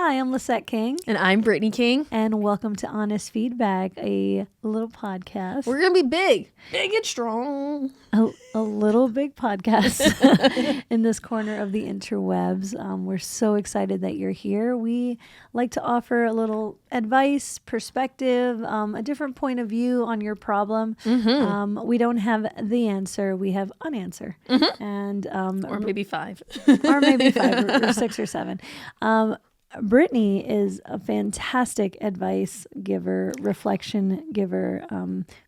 Hi, I'm Lisset King. And I'm Brittney King. And welcome to Honest Feedback, a little podcast. We're going to be big and strong. A little big podcast in this corner of the interwebs. We're so excited that you're here. We like to offer a little advice, perspective, a different point of view on your problem. Mm-hmm. We don't have the answer. We have an answer. Mm-hmm. And or maybe five. or 6 or 7. Brittney is a fantastic advice giver, reflection giver,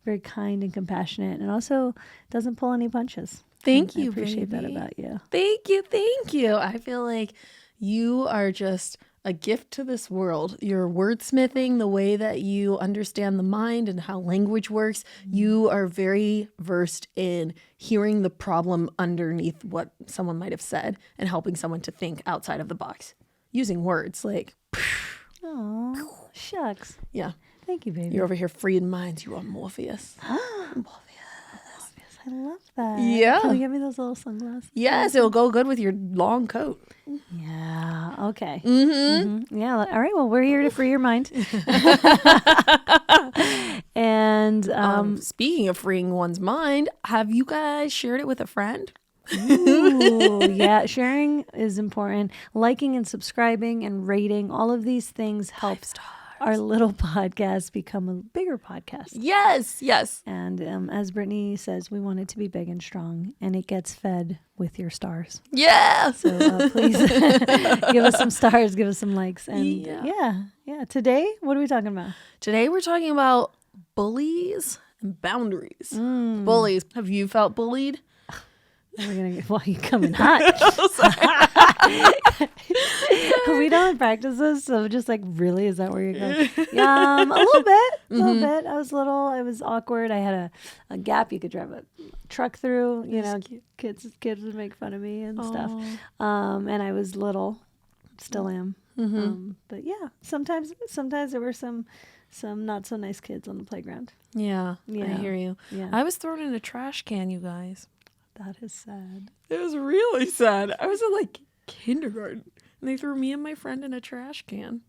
very kind and compassionate, and also doesn't pull any punches. Thank you, I appreciate baby. that about you. Thank you. I feel like you are just a gift to this world. You're wordsmithing the way that you understand the mind and how language works. You are very versed in hearing the problem underneath what someone might have said and helping someone to think outside of the box. Using words like, oh, shucks. Yeah. Thank you, baby. You're over here freeing minds. You are Morpheus. Morpheus. I love that. Yeah. Can you give me those little sunglasses? Yes, it'll go good with your long coat. Yeah. Okay. Mm-hmm. Yeah. All right. Well, we're here to free your mind. And speaking of freeing one's mind, have you guys shared it with a friend? Ooh, yeah, sharing is important. Liking and subscribing and rating, all of these things help our little podcast become a bigger podcast. Yes. And as Brittney says, we want it to be big and strong, and it gets fed with your stars. Yeah. So please give us some stars, give us some likes. And yeah. Today, what are we talking about? Today we're talking about bullies and boundaries. Bullies. Have you felt bullied? We're gonna get, well, you coming hot. We don't practice this, so just like, really, is that where you're going? A little bit. I was awkward. I had a gap you could drive a truck through. You know, kids would make fun of me and stuff. And I was little, still am. But yeah, sometimes there were some not so nice kids on the playground. Yeah. I hear you. Yeah. I was thrown in a trash can, you guys. That is sad. It was really sad. I was in like kindergarten and they threw me and my friend in a trash can.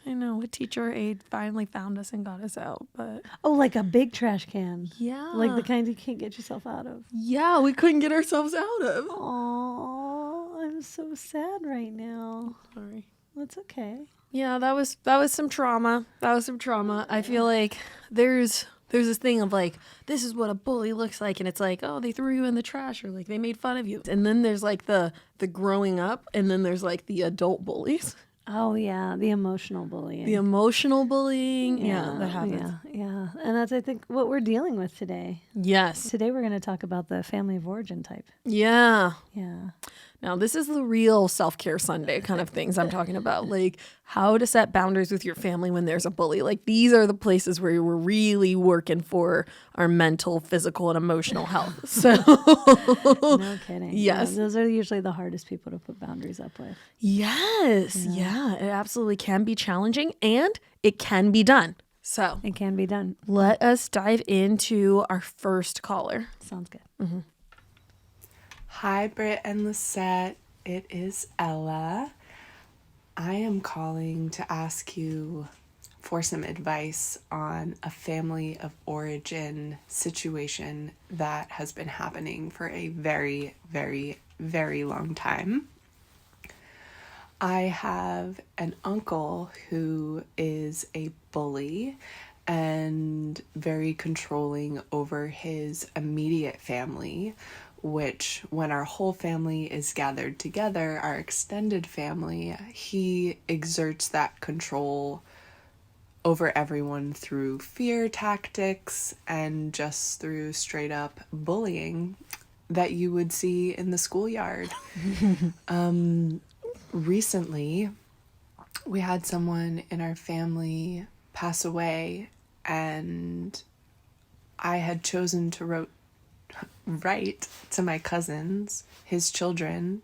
I know, a teacher aide finally found us and got us out, but... Oh, like a big trash can. Yeah. Like the kind you can't get yourself out of. Yeah, we couldn't get ourselves out of. Oh, I'm so sad right now. Sorry. That's okay. Yeah, that was some trauma. I feel like there's this thing of like, this is what a bully looks like. And it's like, oh, they threw you in the trash or like they made fun of you. And then there's like the growing up, and then there's like the adult bullies. Oh, yeah. The emotional bullying. The emotional bullying. Yeah, that happens. Yeah. And that's, I think, what we're dealing with today. Yes. Today we're going to talk about the family of origin type. Yeah. Yeah. Now, this is the real self-care Sunday kind of things I'm talking about. Like how to set boundaries with your family when there's a bully. Like these are the places where we're really working for our mental, physical, and emotional health. So, no kidding. Yes. Yeah, those are usually the hardest people to put boundaries up with. Yes. Yeah. It absolutely can be challenging and it can be done. So it can be done. Let us dive into our first caller. Sounds good. Mm-hmm. Hi, Britt and Lisset. It is Ella. I am calling to ask you for some advice on a family of origin situation that has been happening for a very, very, very long time. I have an uncle who is a bully and very controlling over his immediate family, which when our whole family is gathered together, our extended family, he exerts that control over everyone through fear tactics and just through straight up bullying that you would see in the schoolyard. Recently, we had someone in our family pass away, and I had chosen to write to my cousins, his children,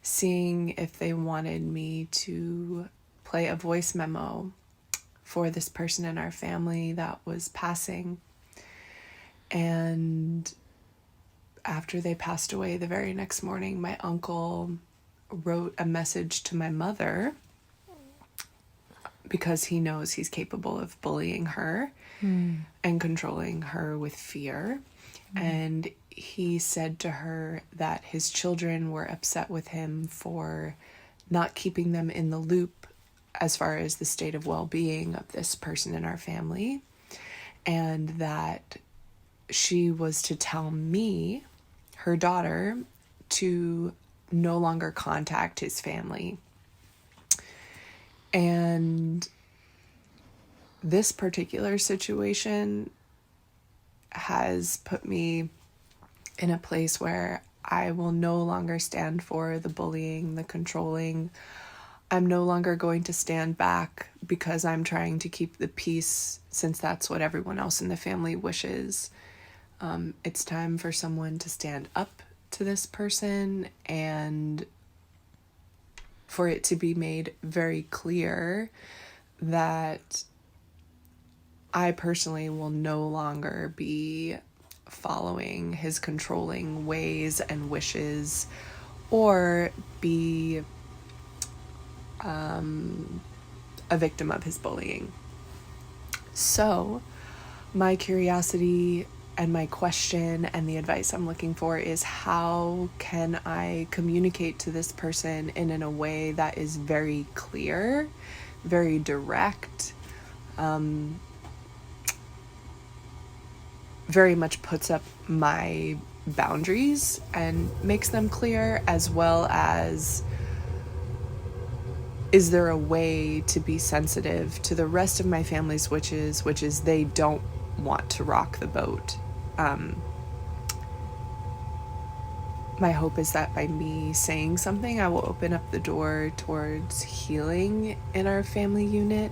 seeing if they wanted me to play a voice memo for this person in our family that was passing. And after they passed away the very next morning, my uncle wrote a message to my mother because he knows he's capable of bullying her and controlling her with fear. And he said to her that his children were upset with him for not keeping them in the loop as far as the state of well-being of this person in our family, and that she was to tell me, her daughter, to no longer contact his family. And this particular situation has put me in a place where I will no longer stand for the bullying, the controlling. I'm no longer going to stand back because I'm trying to keep the peace, since that's what everyone else in the family wishes. It's time for someone to stand up to this person, and for it to be made very clear that I personally will no longer be following his controlling ways and wishes, or be a victim of his bullying. So my curiosity and my question and the advice I'm looking for is, how can I communicate to this person in a way that is very clear, very direct, very much puts up my boundaries and makes them clear, as well as, is there a way to be sensitive to the rest of my family's wishes, which is they don't want to rock the boat. My hope is that by me saying something, I will open up the door towards healing in our family unit,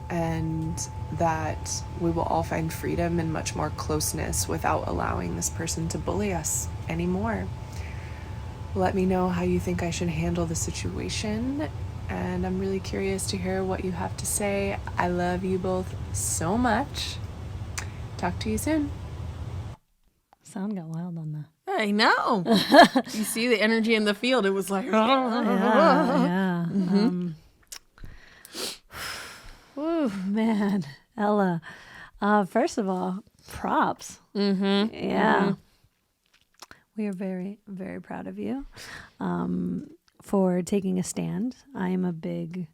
and that we will all find freedom and much more closeness without allowing this person to bully us anymore. Let me know how you think I should handle the situation, and I'm really curious to hear what you have to say. I love you both so much. Talk to you soon. Sound got wild on that. I know. You see the energy in the field. It was like, Yeah. Whew, man, Ella. First of all, props. Yeah. We are very, very proud of you for taking a stand. I am a big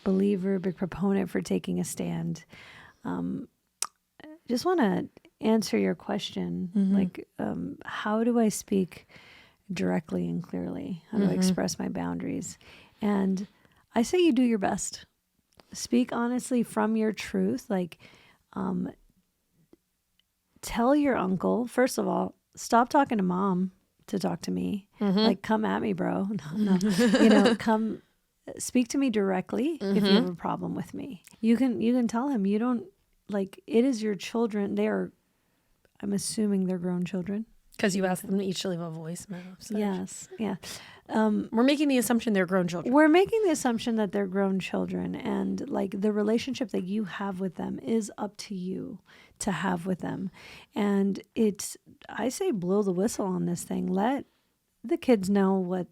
believer, big proponent for taking a stand. Just want to answer your question, like, how do I speak directly and clearly? How do I express my boundaries? And I say you do your best. Speak honestly from your truth. Like, tell your uncle, first of all, stop talking to mom to talk to me. Like, come at me, bro. No. Come speak to me directly if you have a problem with me. You can tell him, you don't, like, it is your children. I'm assuming they're grown children. Because you asked them each to leave a voicemail. So. Yes. Yeah. We're making the assumption they're grown children. We're making the assumption that they're grown children, and like the relationship that you have with them is up to you to have with them. And I say blow the whistle on this thing. Let the kids know what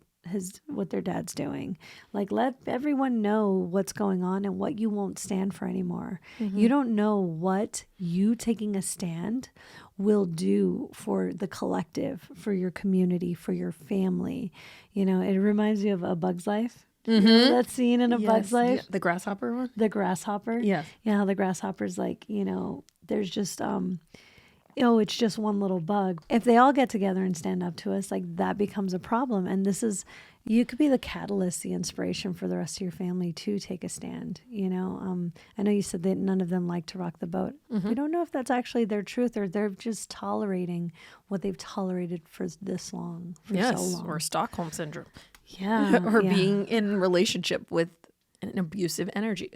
their dad's doing. Like, let everyone know what's going on and what you won't stand for anymore. You don't know what you taking a stand will do for the collective, for your community, for your family. It reminds you of A Bug's Life. You know that scene in A Bug's Life? The grasshopper one? The grasshopper? Yes. Yeah, how the grasshopper's like, there's just, it's just one little bug. If they all get together and stand up to us, like, that becomes a problem. And you could be the catalyst, the inspiration for the rest of your family to take a stand. I know you said that none of them like to rock the boat. We don't know if that's actually their truth, or they're just tolerating what they've tolerated for this long, so long. Or Stockholm syndrome. Yeah. Or being in relationship with an abusive energy.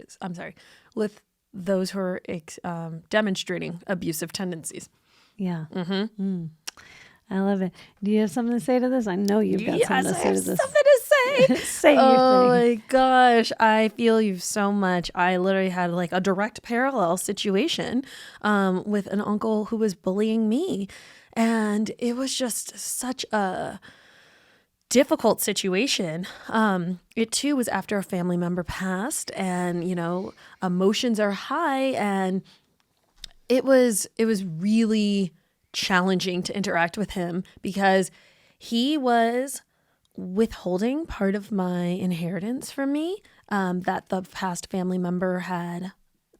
With those who are demonstrating abusive tendencies. Yeah. I love it. Do you have something to say to this? I know you've got something to say to this. Something to say. Say your thing. Oh my gosh. I feel you so much. I literally had like a direct parallel situation with an uncle who was bullying me. And it was just such a difficult situation. It too was after a family member passed, and emotions are high, and it was really challenging to interact with him because he was withholding part of my inheritance from me that the past family member had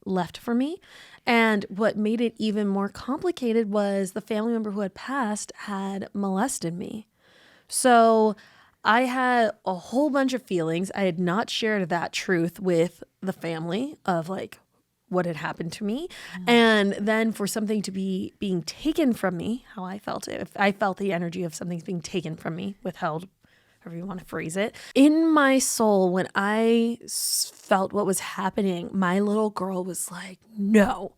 left for me. And what made it even more complicated was the family member who had passed had molested me. So I had a whole bunch of feelings. I had not shared that truth with the family of like what had happened to me. And then for something to be being taken from me, how I felt it, if I felt the energy of something's being taken from me, withheld, however you want to phrase it. In my soul, when I felt what was happening, my little girl was like, no,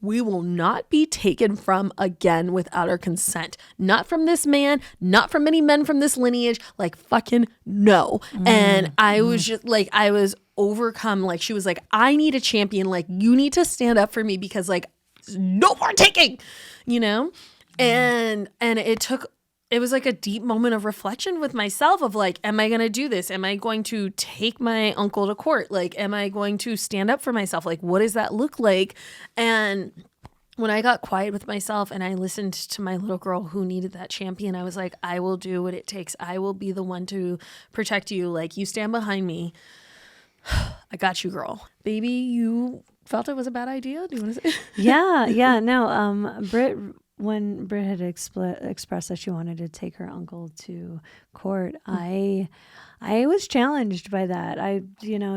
we will not be taken from again without our consent. Not from this man, not from any men from this lineage, like fucking no. And I was just like, I was overcome. Like she was like, I need a champion. Like you need to stand up for me because like no more taking, and it was like a deep moment of reflection with myself of like, am I going to do this? Am I going to take my uncle to court? Like, am I going to stand up for myself? Like, what does that look like? And when I got quiet with myself and I listened to my little girl who needed that champion, I was like, I will do what it takes. I will be the one to protect you. Like, you stand behind me. I got you, girl. Baby, you felt it was a bad idea? Do you want to say? Yeah. No, when Britt had expressed that she wanted to take her uncle to court, I was challenged by that.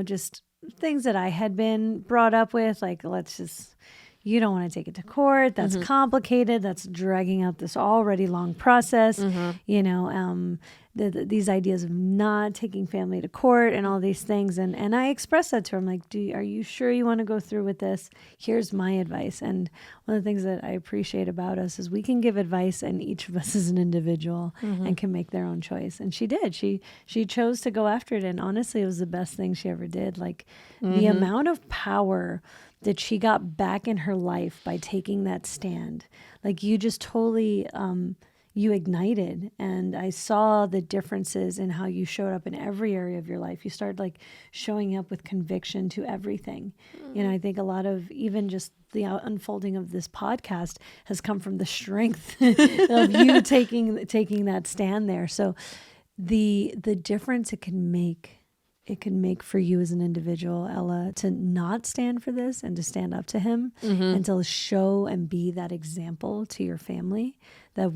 Just things that I had been brought up with, like, you don't want to take it to court. That's complicated. That's dragging out this already long process. These ideas of not taking family to court and all these things. And I expressed that to her. I'm like, are you sure you want to go through with this? Here's my advice. And one of the things that I appreciate about us is we can give advice and each of us is an individual and can make their own choice. And she did. She chose to go after it. And honestly, it was the best thing she ever did. Like the amount of power that she got back in her life by taking that stand. Like you just totally, you ignited, and I saw the differences in how you showed up in every area of your life. You started like showing up with conviction to everything. I think a lot of even just the unfolding of this podcast has come from the strength of you taking that stand there. So the difference it can make for you as an individual, Ella, to not stand for this and to stand up to him and to show and be that example to your family that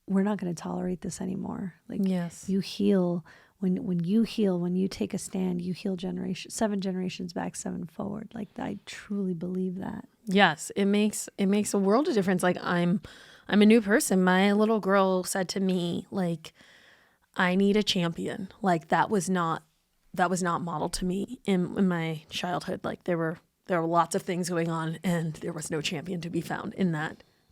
we're not going to tolerate this anymore. Like yes. You heal when you take a stand, you heal 7 generations back, 7 forward. Like I truly believe that. Yes. It makes a world of difference. Like I'm a new person. My little girl said to me, like, I need a champion. Like that was not modeled to me in my childhood. Like there were lots of things going on and there was no champion to be found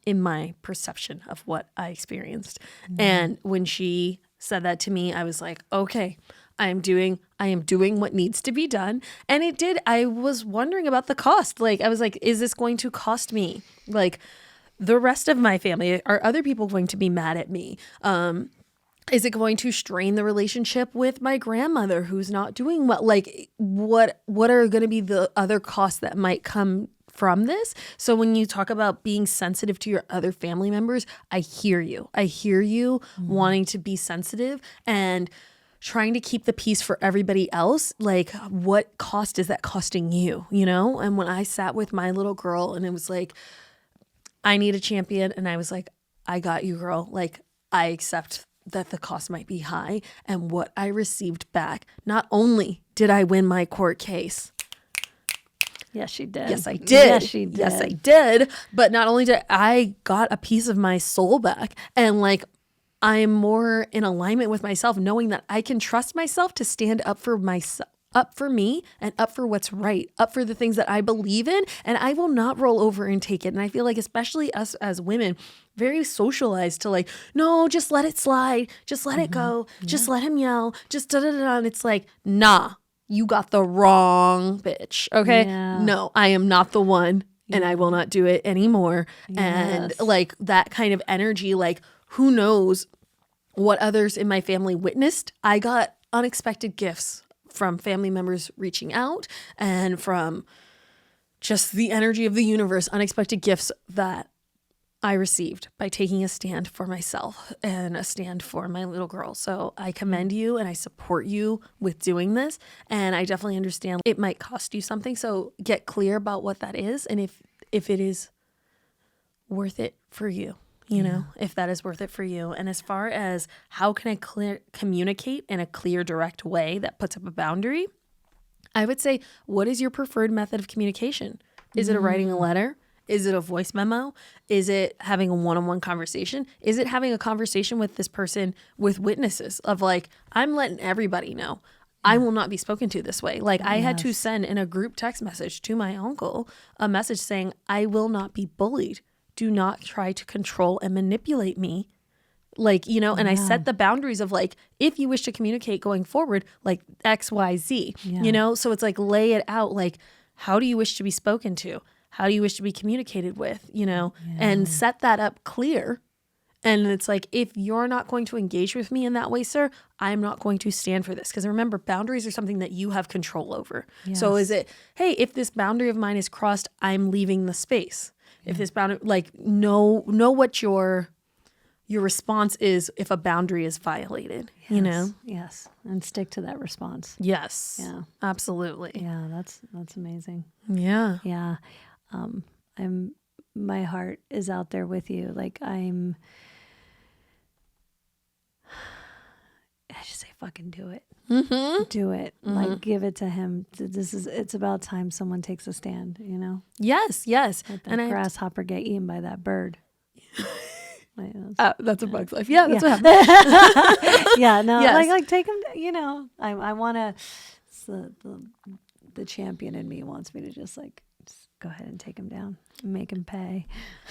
in my perception of what I experienced. And when she said that to me, I was like, okay, I am doing what needs to be done. And it did. I was wondering about the cost. Like, I was like, is this going to cost me? Like the rest of my family, are other people going to be mad at me? Is it going to strain the relationship with my grandmother who's not doing well? Like what are going to be the other costs that might come from this? So when you talk about being sensitive to your other family members, I hear you wanting to be sensitive and trying to keep the peace for everybody else. Like what cost is that costing you, And when I sat with my little girl and it was like, I need a champion. And I was like, I got you, girl. Like I accept that the cost might be high. And what I received back, not only did I win my court case. Yes, she did. Yes, I did. Yes, she did. Yes, I did. But not only did I got a piece of my soul back, and like I'm more in alignment with myself, knowing that I can trust myself to stand up for myself, up for me, and up for what's right, up for the things that I believe in, and I will not roll over and take it. And I feel like especially us as women, very socialized to like, no, just let it slide, just let it go, just let him yell, just da-da-da-da. And it's like, nah. You got the wrong bitch. Okay. Yeah. No, I am not the one and I will not do it anymore. Yes. And like that kind of energy, like who knows what others in my family witnessed. I got unexpected gifts from family members reaching out and from just the energy of the universe, unexpected gifts that I received by taking a stand for myself and a stand for my little girl. So I commend you and I support you with doing this. And I definitely understand it might cost you something. So get clear about what that is and if it is worth it for you, you know, if that is worth it for you. And as far as how can I communicate in a clear, direct way that puts up a boundary, I would say, what is your preferred method of communication? Is it writing a letter? Is it a voice memo? Is it having a one-on-one conversation? Is it having a conversation with this person with witnesses of like, I'm letting everybody know I will not be spoken to this way. Like I had to send in a group text message to my uncle a message saying, I will not be bullied. Do not try to control and manipulate me. Like, you know, and I set the boundaries of like, if you wish to communicate going forward, like X, Y, Z, you know? So it's like, lay it out. Like, how do you wish to be spoken to? How do you wish to be communicated with, you know, and set that up clear. And it's like, if you're not going to engage with me in that way, sir, I'm not going to stand for this. Because remember, boundaries are something that you have control over. Yes. So is it, hey, if this boundary of mine is crossed, I'm leaving the space. If this boundary, like, know what your response is if a boundary is violated, you know? Yes. And stick to that response. Yes. Yeah. Absolutely. Yeah. That's amazing. Yeah. Yeah. My heart is out there with you. Like I just say, fucking do it. Mm-hmm. Do it. Mm-hmm. Like give it to him. It's about time someone takes a stand, you know? Yes. Yes. Let that grasshopper get eaten by that bird. That's a bug's life. Yeah. That's what happened. Yeah. No, yes. like take him, you know, I want to, the champion in me wants me to just go ahead and take him down, make him pay.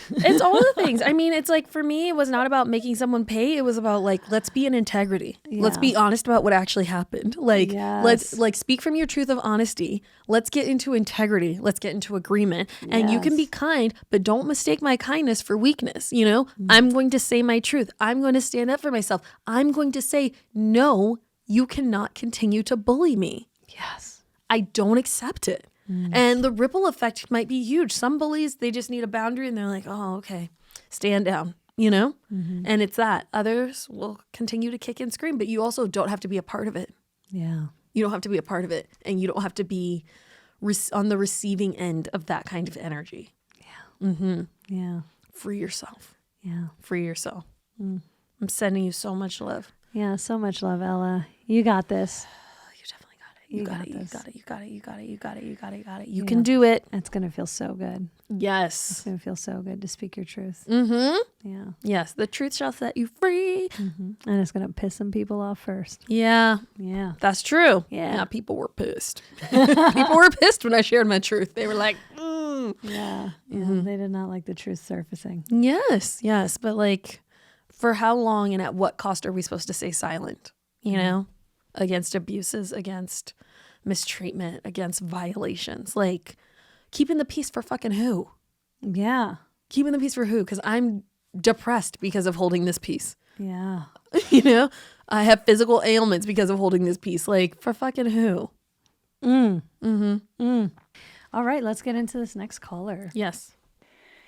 It's all the things. I mean, it's like for me, it was not about making someone pay. It was about like, let's be in integrity. Yeah. Let's be honest about what actually happened. Like, let's speak from your truth of honesty. Let's get into integrity. Let's get into agreement. And you can be kind, but don't mistake my kindness for weakness. You know, I'm going to say my truth. I'm going to stand up for myself. I'm going to say, no, you cannot continue to bully me. Yes. I don't accept it. And the ripple effect might be huge. Some bullies, they just need a boundary and they're like, oh, okay, stand down, you know? Mm-hmm. And it's that. Others will continue to kick and scream, but you also don't have to be a part of it. Yeah. You don't have to be a part of it. And you don't have to be on the receiving end of that kind of energy. Yeah. Mm-hmm. Yeah. Free yourself. Yeah. Free yourself. I'm sending you so much love. Yeah, so much love, Ella. You got this. You got it. You can do it. It's going to feel so good. Yes. It's going to feel so good to speak your truth. Mm-hmm. Yeah. Yes. The truth shall set you free. Mm-hmm. And it's going to piss some people off first. Yeah. Yeah. That's true. Yeah. People were pissed. People were pissed when I shared my truth. They were like, Yeah. Mm-hmm. They did not like the truth surfacing. Yes. Yes. But like, for how long and at what cost are we supposed to stay silent? You know? Against abuses, against mistreatment, against violations. Like, keeping the peace for fucking who? Yeah. Keeping the peace for who? Because I'm depressed because of holding this peace. Yeah. You know? I have physical ailments because of holding this peace. Like, for fucking who? Mm-hmm. All right, let's get into this next caller. Yes.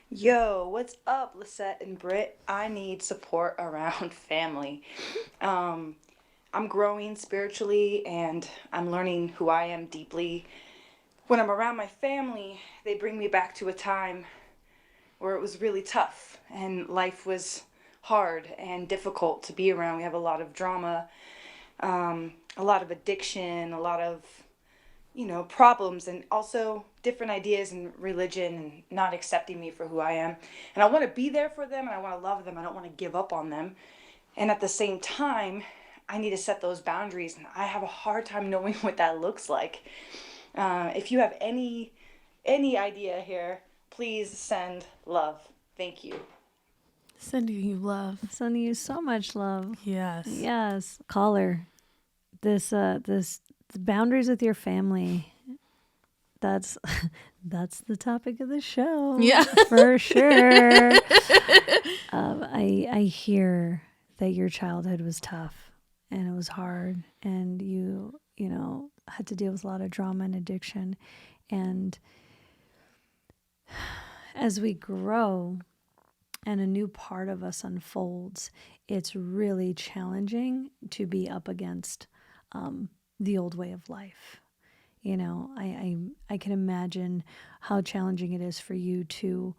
Yo, what's up, Lisset and Britt? I need support around family. I'm growing spiritually and I'm learning who I am deeply. When I'm around my family, they bring me back to a time where it was really tough and life was hard and difficult to be around. We have a lot of drama, a lot of addiction, a lot of, problems, and also different ideas and religion and not accepting me for who I am. And I want to be there for them and I want to love them. I don't want to give up on them. And at the same time, I need to set those boundaries, and I have a hard time knowing what that looks like. If you have any idea here, please send love. Thank you. Sending you love. Sending you so much love. Yes. Yes. Caller, this the boundaries with your family. That's the topic of the show. Yeah, for sure. I hear that your childhood was tough and it was hard, and you know, had to deal with a lot of drama and addiction. And as we grow and a new part of us unfolds, it's really challenging to be up against the old way of life. You know, I can imagine how challenging it is for you to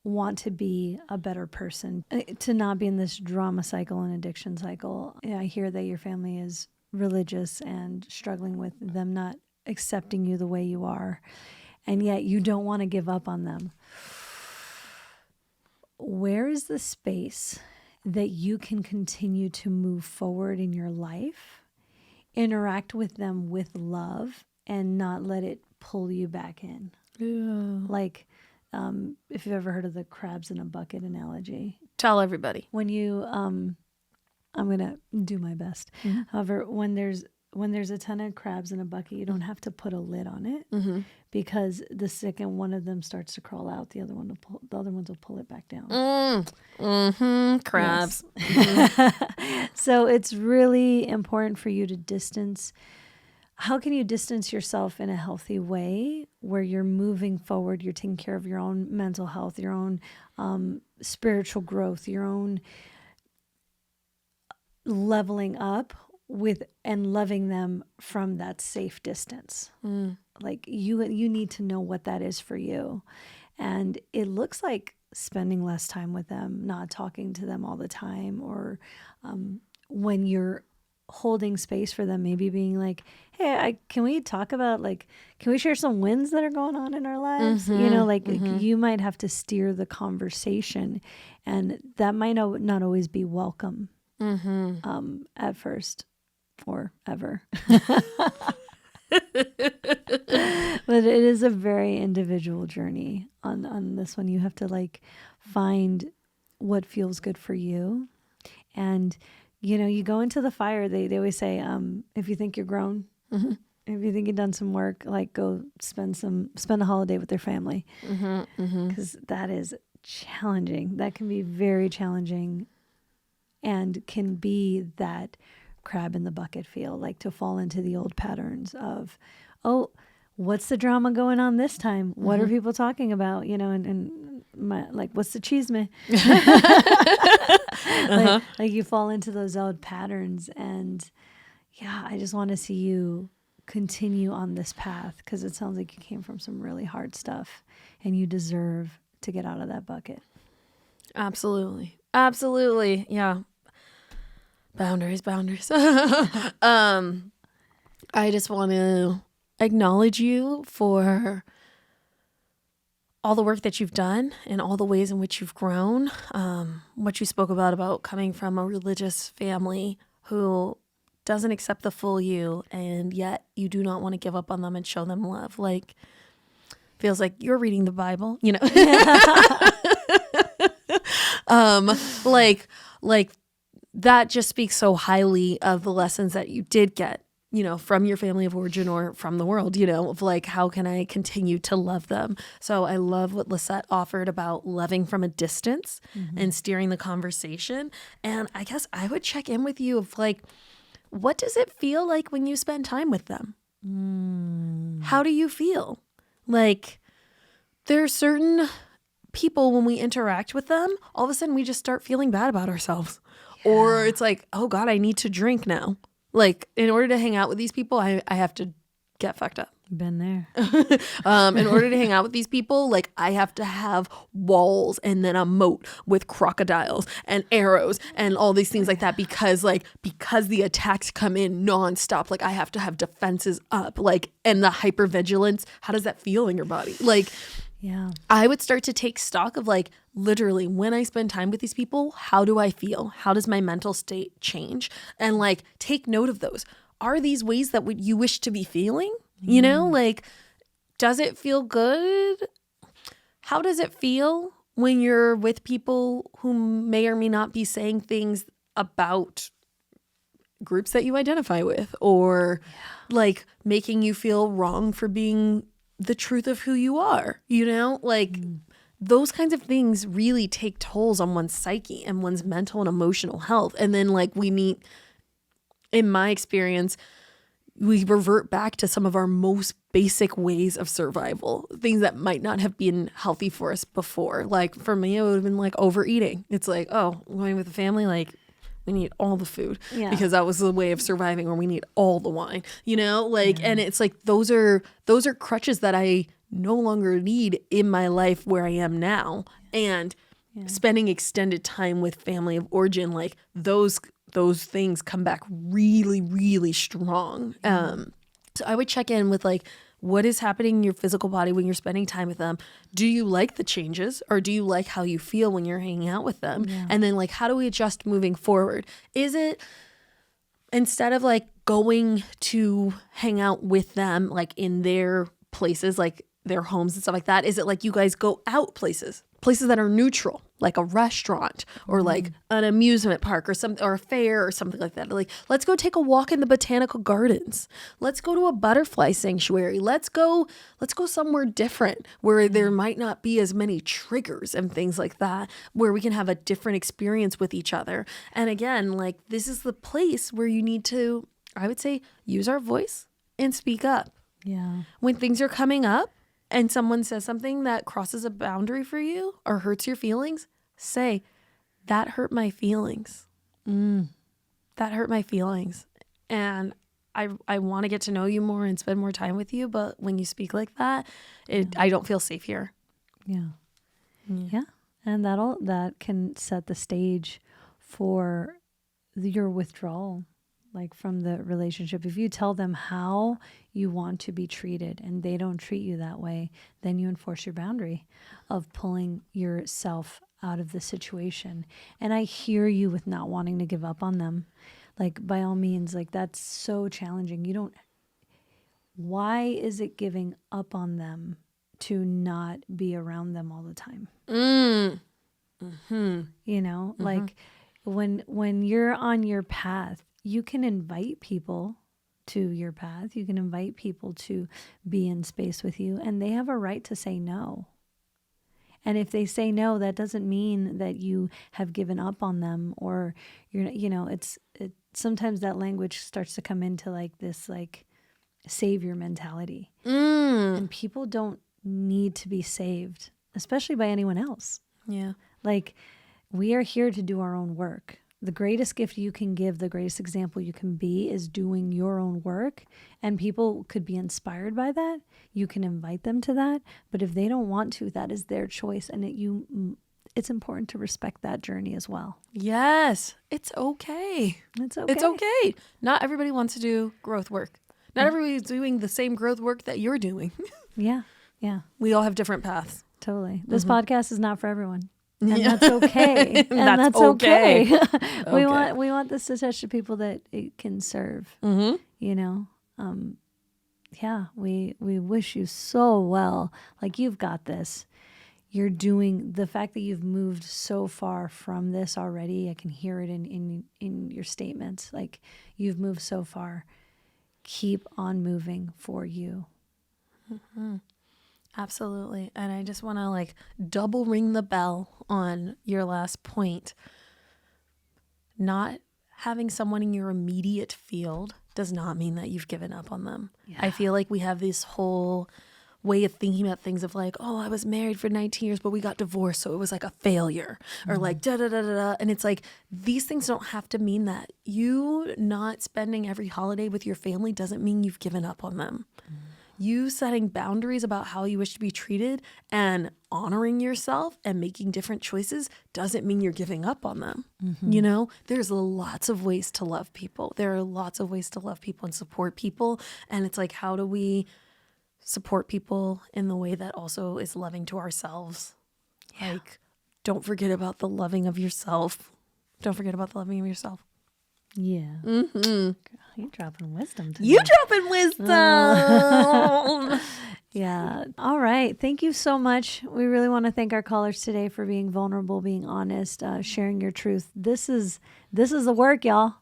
want to be a better person, to not be in this drama cycle and addiction cycle. I hear that your family is religious and struggling with them not accepting you the way you are, and yet you don't want to give up on them. Where is the space that you can continue to move forward in your life, interact with them with love, and not let it pull you back in? Yeah. Like, if you've ever heard of the crabs in a bucket analogy. Tell everybody. When you, I'm going to do my best. Mm-hmm. However, when there's a ton of crabs in a bucket, you don't have to put a lid on it, because the second one of them starts to crawl out, the other ones will pull it back down. Crabs. Yes. So it's really important for you to distance. How can you distance yourself in a healthy way where you're moving forward, you're taking care of your own mental health, your own spiritual growth, your own leveling up with, and loving them from that safe distance? Like you need to know what that is for you. And it looks like spending less time with them, not talking to them all the time, or when you're holding space for them, maybe being like, hey, can we talk about, like, can we share some wins that are going on in our lives? You know, like you might have to steer the conversation, and that might not always be welcome at first or ever. But it is a very individual journey on this one. You have to like find what feels good for you. And, you know, you go into the fire. They always say, if you think you're grown, if you think you've done some work, like go spend a holiday with their family. Because that is challenging. That can be very challenging, and can be that crab in the bucket feel, like to fall into the old patterns of, oh, what's the drama going on this time? What are people talking about? You know, and like, what's the chisme? Like you fall into those old patterns. And yeah, I just want to see you continue on this path, because it sounds like you came from some really hard stuff and you deserve to get out of that bucket. Absolutely. Yeah. Boundaries. I just want to acknowledge you for all the work that you've done and all the ways in which you've grown. What you spoke about coming from a religious family who doesn't accept the full you, and yet you do not want to give up on them and show them love. Like, feels like you're reading the Bible, you know? Like that just speaks so highly of the lessons that you did get, you know, from your family of origin or from the world, you know, of like, how can I continue to love them? So I love what Lisset offered about loving from a distance and steering the conversation. And I guess I would check in with you of like, what does it feel like when you spend time with them? How do you feel? Like, there are certain people, when we interact with them, all of a sudden we just start feeling bad about ourselves. Or it's like, oh God, I need to drink now. Like, in order to hang out with these people, I have to get fucked up. Been there. In order to hang out with these people, like, I have to have walls and then a moat with crocodiles and arrows and all these things like that, because the attacks come in nonstop. Like, I have to have defenses up, like, and the hypervigilance. How does that feel in your body? Like, yeah, I would start to take stock of like, literally, when I spend time with these people, how do I feel? How does my mental state change? And like, take note of those. Are these ways that you wish to be feeling? You know, like, does it feel good? How does it feel when you're with people who may or may not be saying things about groups that you identify with, or like making you feel wrong for being the truth of who you are, you know? Like, those kinds of things really take tolls on one's psyche and one's mental and emotional health. And then like in my experience, we revert back to some of our most basic ways of survival, things that might not have been healthy for us before. Like for me, it would have been like overeating. It's like, oh, going with the family, like we need all the food because that was the way of surviving, or we need all the wine, and it's like, those are crutches that I no longer need in my life where I am now. And spending extended time with family of origin, like those things come back really, really strong. So I would check in with like, what is happening in your physical body when you're spending time with them? Do you like the changes, or do you like how you feel when you're hanging out with them? Yeah. And then like, how do we adjust moving forward? Is it, instead of like going to hang out with them, like in their places, like their homes and stuff like that, is it like you guys go out places that are neutral, like a restaurant or like an amusement park or a fair or something like that? Like, let's go take a walk in the botanical gardens. Let's go to a butterfly sanctuary. Let's go somewhere different where there might not be as many triggers and things like that, where we can have a different experience with each other. And again, like, this is the place where you need to, I would say, use our voice and speak up. Yeah. When things are coming up, and someone says something that crosses a boundary for you or hurts your feelings, say, that hurt my feelings. That hurt my feelings. And I want to get to know you more and spend more time with you. But when you speak like that, I don't feel safe here. Yeah. And that can set the stage for your withdrawal, like from the relationship. If you tell them how you want to be treated and they don't treat you that way, then you enforce your boundary of pulling yourself out of the situation. And I hear you with not wanting to give up on them. Like, by all means, like, that's so challenging. Why is it giving up on them to not be around them all the time? Like when you're on your path, you can invite people to your path. You can invite people to be in space with you, and they have a right to say no. And if they say no, that doesn't mean that you have given up on them, or it's sometimes that language starts to come into like this like savior mentality. And people don't need to be saved, especially by anyone else. Yeah. Like, we are here to do our own work. The greatest gift you can give, the greatest example you can be, is doing your own work. And people could be inspired by that. You can invite them to that. But if they don't want to, that is their choice. And it's important to respect that journey as well. Yes. It's okay. It's okay. Not everybody wants to do growth work. Not everybody's doing the same growth work that you're doing. Yeah. We all have different paths. Totally. This podcast is not for everyone. And that's okay. And that's okay. We want this to touch the people that it can serve. We wish you so well. Like, you've got this. You're doing, the fact that you've moved so far from this already, I can hear it in your statements. Like, you've moved so far. Keep on moving for you. Absolutely. And I just want to like double ring the bell on your last point. Not having someone in your immediate field does not mean that you've given up on them. Yeah. I feel like we have this whole way of thinking about things of like, oh, I was married for 19 years, but we got divorced, so it was like a failure, or like da-da-da-da-da. And it's like, these things don't have to mean that. You not spending every holiday with your family doesn't mean you've given up on them. You setting boundaries about how you wish to be treated and honoring yourself and making different choices doesn't mean you're giving up on them. There's lots of ways to love people. There are lots of ways to love people and support people. And it's like, how do we support people in the way that also is loving to ourselves? Yeah. Like, don't forget about the loving of yourself. Don't forget about the loving of yourself. Yeah. Girl, you're dropping wisdom today. You dropping wisdom. Yeah. All right. Thank you so much. We really want to thank our callers today for being vulnerable, being honest, sharing your truth. This is the work, y'all.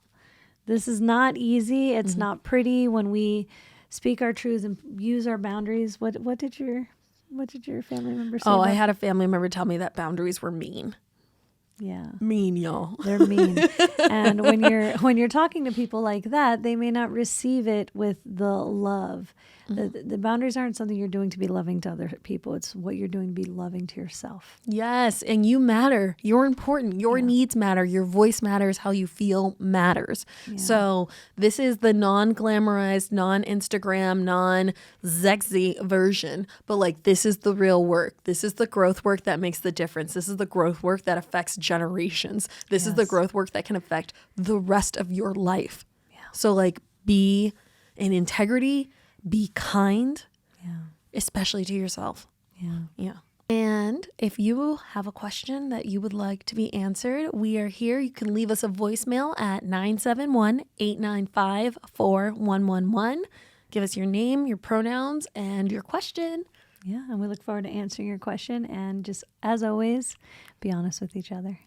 This is not easy. It's not pretty when we speak our truths and use our boundaries. What did your What did your family member say? Oh, I about- had a family member tell me that boundaries were mean. Yeah. Mean, y'all. They're mean. And when you're talking to people like that, they may not receive it with the love. The boundaries aren't something you're doing to be loving to other people. It's what you're doing to be loving to yourself. Yes, and you matter. You're important. Your needs matter. Your voice matters. How you feel matters. So this is the non-glamorized, non-Instagram, non-sexy version. But like, this is the real work. This is the growth work that makes the difference. This is the growth work that affects generations. This is the growth work that can affect the rest of your life. Yeah. So like, be in integrity. Be kind, especially to yourself. Yeah. And if you have a question that you would like to be answered, we are here. You can leave us a voicemail at 971-895-4111. Give us your name, your pronouns, and your question. Yeah, and we look forward to answering your question. And just as always, be honest with each other.